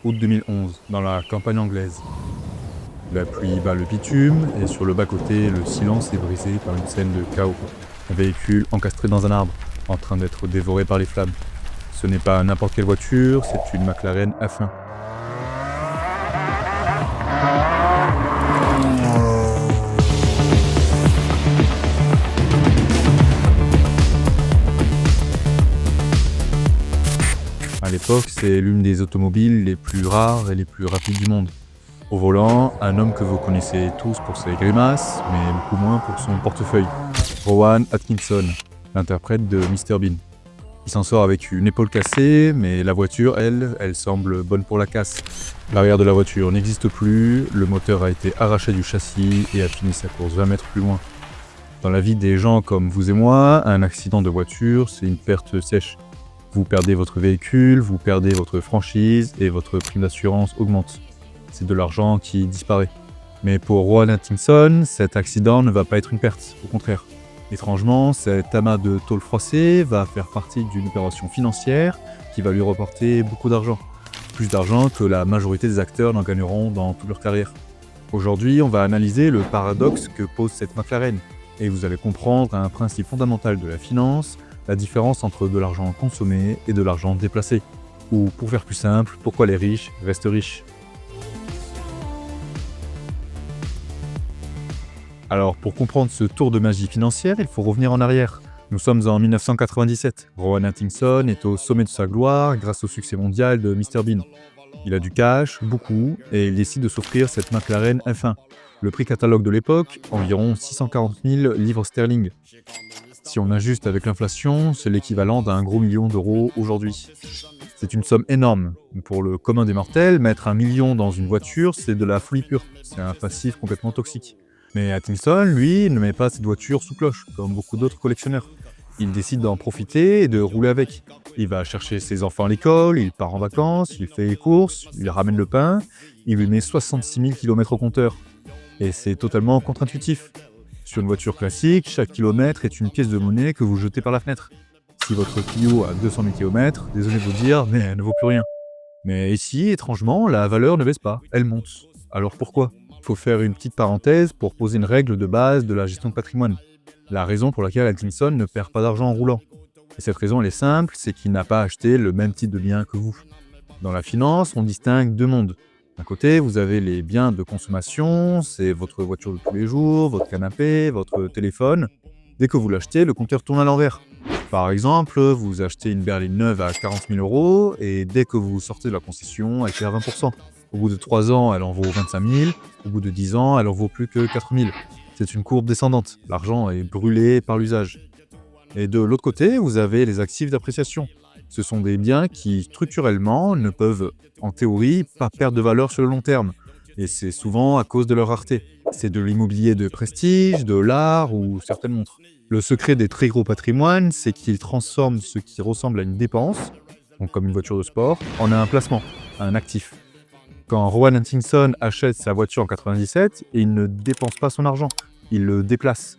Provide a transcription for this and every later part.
août 2011, dans la campagne anglaise. La pluie bat le bitume et sur le bas-côté, le silence est brisé par une scène de chaos. Un véhicule encastré dans un arbre, en train d'être dévoré par les flammes. Ce n'est pas n'importe quelle voiture, c'est une McLaren F1. À l'époque, c'est l'une des automobiles les plus rares et les plus rapides du monde. Au volant, un homme que vous connaissez tous pour ses grimaces, mais beaucoup moins pour son portefeuille. Rowan Atkinson, l'interprète de Mr Bean. Il s'en sort avec une épaule cassée, mais la voiture, elle semble bonne pour la casse. L'arrière de la voiture n'existe plus, le moteur a été arraché du châssis et a fini sa course 20 mètres plus loin. Dans la vie des gens comme vous et moi, un accident de voiture, c'est une perte sèche. Vous perdez votre véhicule, vous perdez votre franchise et votre prime d'assurance augmente. C'est de l'argent qui disparaît. Mais pour Rowan Atkinson, cet accident ne va pas être une perte, au contraire. Étrangement, cet amas de tôle froissée va faire partie d'une opération financière qui va lui reporter beaucoup d'argent. Plus d'argent que la majorité des acteurs n'en gagneront dans toute leur carrière. Aujourd'hui, on va analyser le paradoxe que pose cette McLaren. Et vous allez comprendre un principe fondamental de la finance, la différence entre de l'argent consommé et de l'argent déplacé. Ou pour faire plus simple, pourquoi les riches restent riches. Alors, pour comprendre ce tour de magie financière, il faut revenir en arrière. Nous sommes en 1997. Rowan Atkinson est au sommet de sa gloire grâce au succès mondial de Mr Bean. Il a du cash, beaucoup, et il décide de s'offrir cette McLaren F1. Le prix catalogue de l'époque, environ 640 000 livres sterling. Si on ajuste avec l'inflation, c'est l'équivalent d'un gros million d'euros aujourd'hui. C'est une somme énorme. Pour le commun des mortels, mettre 1 million dans une voiture, c'est de la folie pure. C'est un passif complètement toxique. Mais Atkinson, lui, ne met pas cette voiture sous cloche, comme beaucoup d'autres collectionneurs. Il décide d'en profiter et de rouler avec. Il va chercher ses enfants à l'école, il part en vacances, il fait les courses, il ramène le pain, il lui met 66 000 km au compteur. Et c'est totalement contre-intuitif. Sur une voiture classique, chaque kilomètre est une pièce de monnaie que vous jetez par la fenêtre. Si votre Clio a 200 000 km, désolé de vous dire, mais elle ne vaut plus rien. Mais ici, étrangement, la valeur ne baisse pas, elle monte. Alors pourquoi ? Il faut faire une petite parenthèse pour poser une règle de base de la gestion de patrimoine. La raison pour laquelle Atkinson ne perd pas d'argent en roulant. Et cette raison, elle est simple, c'est qu'il n'a pas acheté le même type de bien que vous. Dans la finance, on distingue deux mondes. D'un côté, vous avez les biens de consommation, c'est votre voiture de tous les jours, votre canapé, votre téléphone. Dès que vous l'achetez, le compteur tourne à l'envers. Par exemple, vous achetez une berline neuve à 40 000 € et dès que vous sortez de la concession, elle perd 20%. Au bout de 3 ans, elle en vaut 25 000. Au bout de 10 ans, elle en vaut plus que 4 000. C'est une courbe descendante. L'argent est brûlé par l'usage. Et de l'autre côté, vous avez les actifs d'appréciation. Ce sont des biens qui, structurellement, ne peuvent, en théorie, pas perdre de valeur sur le long terme. Et c'est souvent à cause de leur rareté. C'est de l'immobilier de prestige, de l'art ou certaines montres. Le secret des très gros patrimoines, c'est qu'ils transforment ce qui ressemble à une dépense, donc comme une voiture de sport, en un placement, un actif. Quand Rowan Atkinson achète sa voiture en 97, il ne dépense pas son argent, il le déplace.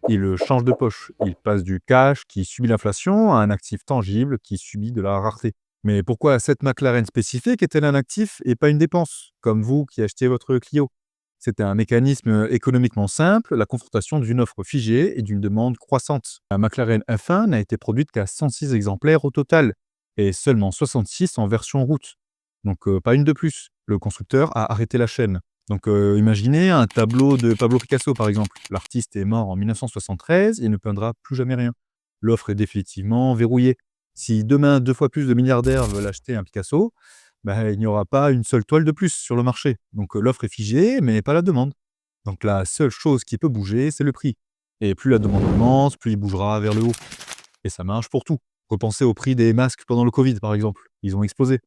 Il le change de poche. Il passe du cash qui subit l'inflation à un actif tangible qui subit de la rareté. Mais pourquoi cette McLaren spécifique est-elle un actif et pas une dépense, comme vous qui achetez votre Clio ? C'était un mécanisme économiquement simple, la confrontation d'une offre figée et d'une demande croissante. La McLaren F1 n'a été produite qu'à 106 exemplaires au total, et seulement 66 en version route. Donc pas une de plus. Le constructeur a arrêté la chaîne. Donc imaginez un tableau de Pablo Picasso par exemple. L'artiste est mort en 1973 et ne peindra plus jamais rien. L'offre est définitivement verrouillée. Si demain 2 fois plus de milliardaires veulent acheter un Picasso, il n'y aura pas une seule toile de plus sur le marché. Donc l'offre est figée, mais pas la demande. Donc la seule chose qui peut bouger, c'est le prix. Et plus la demande augmente, plus il bougera vers le haut. Et ça marche pour tout. Repensez au prix des masques pendant le Covid par exemple. Ils ont explosé.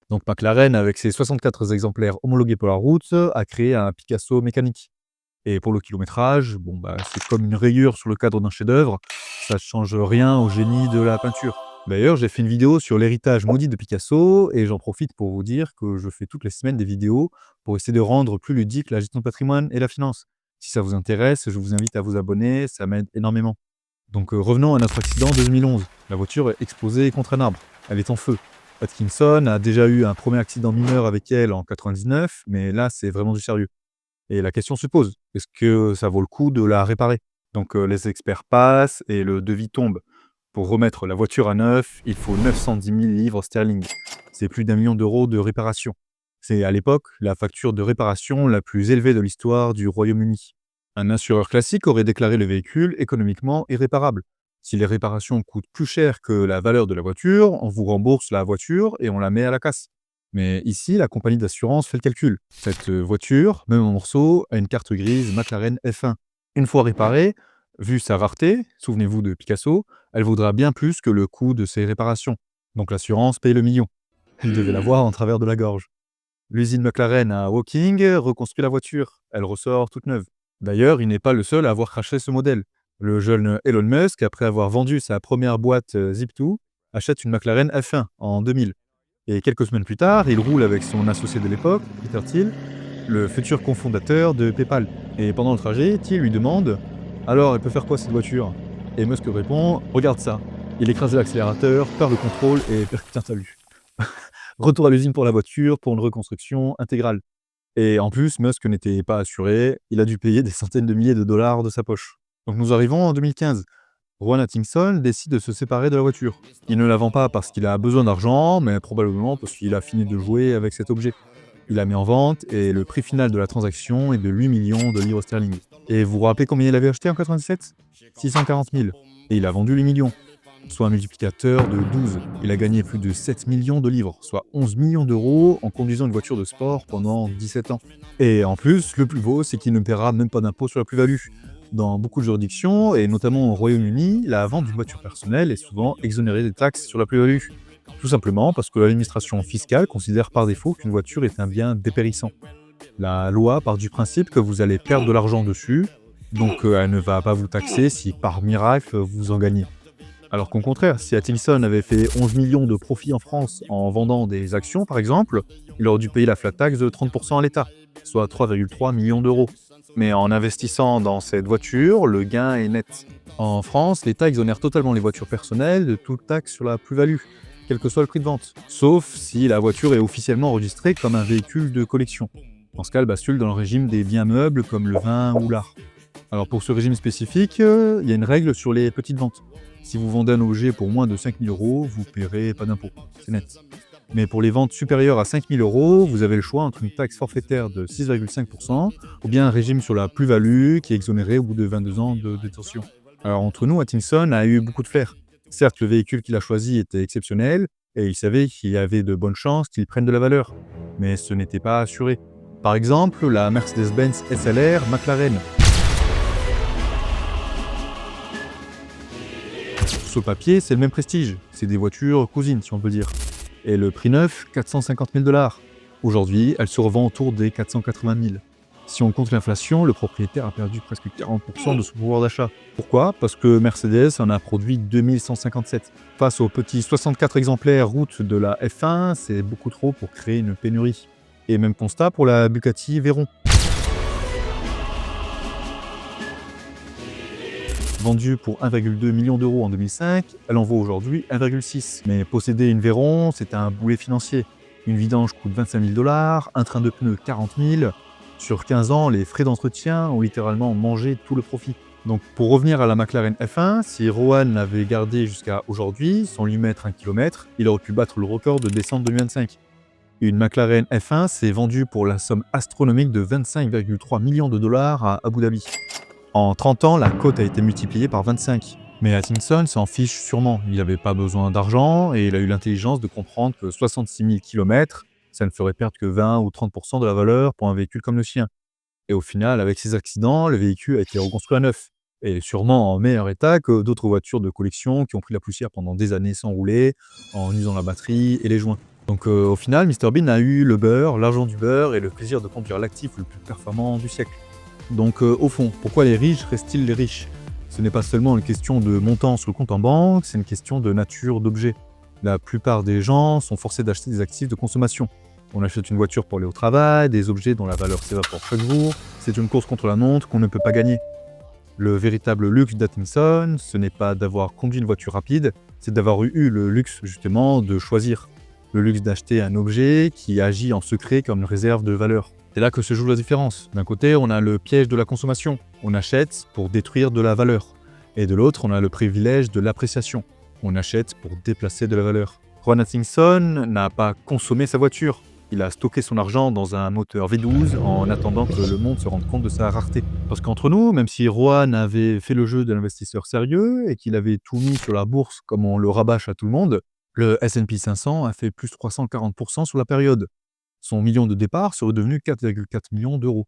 Donc McLaren, avec ses 64 exemplaires homologués pour la route, a créé un Picasso mécanique. Et pour le kilométrage, c'est comme une rayure sur le cadre d'un chef-d'œuvre, ça ne change rien au génie de la peinture. D'ailleurs, j'ai fait une vidéo sur l'héritage maudit de Picasso et j'en profite pour vous dire que je fais toutes les semaines des vidéos pour essayer de rendre plus ludique la gestion de patrimoine et la finance. Si ça vous intéresse, je vous invite à vous abonner, ça m'aide énormément. Donc revenons à notre accident de 2011. La voiture est explosée contre un arbre. Elle est en feu. Atkinson a déjà eu un premier accident mineur avec elle en 99, mais là, c'est vraiment du sérieux. Et la question se pose, est-ce que ça vaut le coup de la réparer? Donc les experts passent et le devis tombe. Pour remettre la voiture à neuf, il faut 910 000 livres sterling. C'est plus d'1 million d'euros de réparation. C'est à l'époque la facture de réparation la plus élevée de l'histoire du Royaume-Uni. Un assureur classique aurait déclaré le véhicule économiquement irréparable. Si les réparations coûtent plus cher que la valeur de la voiture, on vous rembourse la voiture et on la met à la casse. Mais ici, la compagnie d'assurance fait le calcul. Cette voiture, même en morceaux, a une carte grise McLaren F1. Une fois réparée, vu sa rareté, souvenez-vous de Picasso, elle vaudra bien plus que le coût de ses réparations. Donc l'assurance paye le million. Elle devait l'avoir en travers de la gorge. L'usine McLaren à Woking reconstruit la voiture. Elle ressort toute neuve. D'ailleurs, il n'est pas le seul à avoir craché ce modèle. Le jeune Elon Musk, après avoir vendu sa première boîte Zip2, achète une McLaren F1 en 2000. Et quelques semaines plus tard, il roule avec son associé de l'époque, Peter Thiel, le futur cofondateur de PayPal. Et pendant le trajet, Thiel lui demande « Alors, elle peut faire quoi cette voiture ?» Et Musk répond « Regarde ça ». Il écrase l'accélérateur, perd le contrôle et percute un talus. Retour à l'usine pour la voiture, pour une reconstruction intégrale. Et en plus, Musk n'était pas assuré, il a dû payer des centaines de milliers de dollars de sa poche. Donc nous arrivons en 2015. Rowan Atkinson décide de se séparer de la voiture. Il ne la vend pas parce qu'il a besoin d'argent, mais probablement parce qu'il a fini de jouer avec cet objet. Il la met en vente et le prix final de la transaction est de 8 millions de livres sterling. Et vous vous rappelez combien il avait acheté en 97 640 000. Et il a vendu les millions, soit un multiplicateur de 12. Il a gagné plus de 7 millions de livres, soit 11 millions d'euros en conduisant une voiture de sport pendant 17 ans. Et en plus, le plus beau, c'est qu'il ne paiera même pas d'impôt sur la plus-value. Dans beaucoup de juridictions, et notamment au Royaume-Uni, la vente d'une voiture personnelle est souvent exonérée des taxes sur la plus-value. Tout simplement parce que l'administration fiscale considère par défaut qu'une voiture est un bien dépérissant. La loi part du principe que vous allez perdre de l'argent dessus, donc elle ne va pas vous taxer si par miracle vous en gagnez. Alors qu'au contraire, si Atkinson avait fait 11 millions de profits en France en vendant des actions par exemple, il aurait dû payer la flat tax de 30% à l'État, soit 3,3 millions d'euros. Mais en investissant dans cette voiture, le gain est net. En France, l'État exonère totalement les voitures personnelles de toute taxe sur la plus-value, quel que soit le prix de vente, sauf si la voiture est officiellement enregistrée comme un véhicule de collection. Dans ce cas, elle bascule dans le régime des biens meubles comme le vin ou l'art. Alors pour ce régime spécifique, il y a une règle sur les petites ventes. Si vous vendez un objet pour moins de 5 000 €, vous ne paierez pas d'impôt, c'est net. Mais pour les ventes supérieures à 5 000 €, vous avez le choix entre une taxe forfaitaire de 6,5% ou bien un régime sur la plus-value qui est exonéré au bout de 22 ans de détention. Alors entre nous, Atkinson a eu beaucoup de flair. Certes, le véhicule qu'il a choisi était exceptionnel et il savait qu'il y avait de bonnes chances qu'il prenne de la valeur. Mais ce n'était pas assuré. Par exemple, la Mercedes-Benz SLR McLaren. Sur le papier, c'est le même prestige. C'est des voitures cousines, si on peut dire. Et le prix neuf, 450 000 $. Aujourd'hui, elle se revend autour des 480 000. Si on compte l'inflation, le propriétaire a perdu presque 40% de son pouvoir d'achat. Pourquoi? Parce que Mercedes en a produit 2157. Face aux petits 64 exemplaires route de la F1, c'est beaucoup trop pour créer une pénurie. Et même constat pour la Bugatti Veyron. Vendue pour 1,2 million d'euros en 2005, elle en vaut aujourd'hui 1,6. Mais posséder une Veyron, c'est un boulet financier. Une vidange coûte 25 000 $, un train de pneus 40 000. Sur 15 ans, les frais d'entretien ont littéralement mangé tout le profit. Donc pour revenir à la McLaren F1, si Rowan l'avait gardée jusqu'à aujourd'hui, sans lui mettre un kilomètre, il aurait pu battre le record de décembre 2025. Une McLaren F1 s'est vendue pour la somme astronomique de 25,3 millions de dollars à Abu Dhabi. En 30 ans, la cote a été multipliée par 25. Mais Atkinson s'en fiche sûrement. Il n'avait pas besoin d'argent et il a eu l'intelligence de comprendre que 66 000 km, ça ne ferait perdre que 20 ou 30% de la valeur pour un véhicule comme le sien. Et au final, avec ces accidents, le véhicule a été reconstruit à neuf. Et sûrement en meilleur état que d'autres voitures de collection qui ont pris la poussière pendant des années sans rouler, en usant la batterie et les joints. Donc au final, Mr Bean a eu le beurre, l'argent du beurre et le plaisir de conduire l'actif le plus performant du siècle. Donc au fond, pourquoi les riches restent-ils les riches? Ce n'est pas seulement une question de montant sur le compte en banque, c'est une question de nature d'objet. La plupart des gens sont forcés d'acheter des actifs de consommation. On achète une voiture pour aller au travail, des objets dont la valeur s'évapore chaque jour. C'est une course contre la montre qu'on ne peut pas gagner. Le véritable luxe d'Atkinson, ce n'est pas d'avoir conduit une voiture rapide, c'est d'avoir eu le luxe justement de choisir. le luxe d'acheter un objet qui agit en secret comme une réserve de valeur. C'est là que se joue la différence. D'un côté, on a le piège de la consommation. On achète pour détruire de la valeur. Et de l'autre, on a le privilège de l'appréciation. On achète pour déplacer de la valeur. Rowan Atkinson n'a pas consommé sa voiture. Il a stocké son argent dans un moteur V12 en attendant que le monde se rende compte de sa rareté. Parce qu'entre nous, même si Rowan avait fait le jeu de l'investisseur sérieux et qu'il avait tout mis sur la bourse comme on le rabâche à tout le monde, le S&P 500 a fait plus 340% sur la période. Son million de départ serait devenu 4,4 millions d'euros.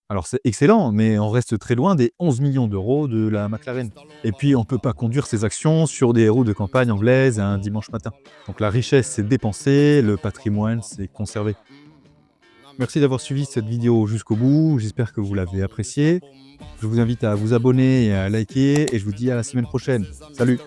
Alors c'est excellent, mais on reste très loin des 11 millions d'euros de la McLaren. Et puis on ne peut pas conduire ses actions sur des routes de campagne anglaises un dimanche matin. Donc la richesse c'est dépensé, le patrimoine c'est conservé. Merci d'avoir suivi cette vidéo jusqu'au bout, j'espère que vous l'avez appréciée. Je vous invite à vous abonner et à liker, et je vous dis à la semaine prochaine. Salut!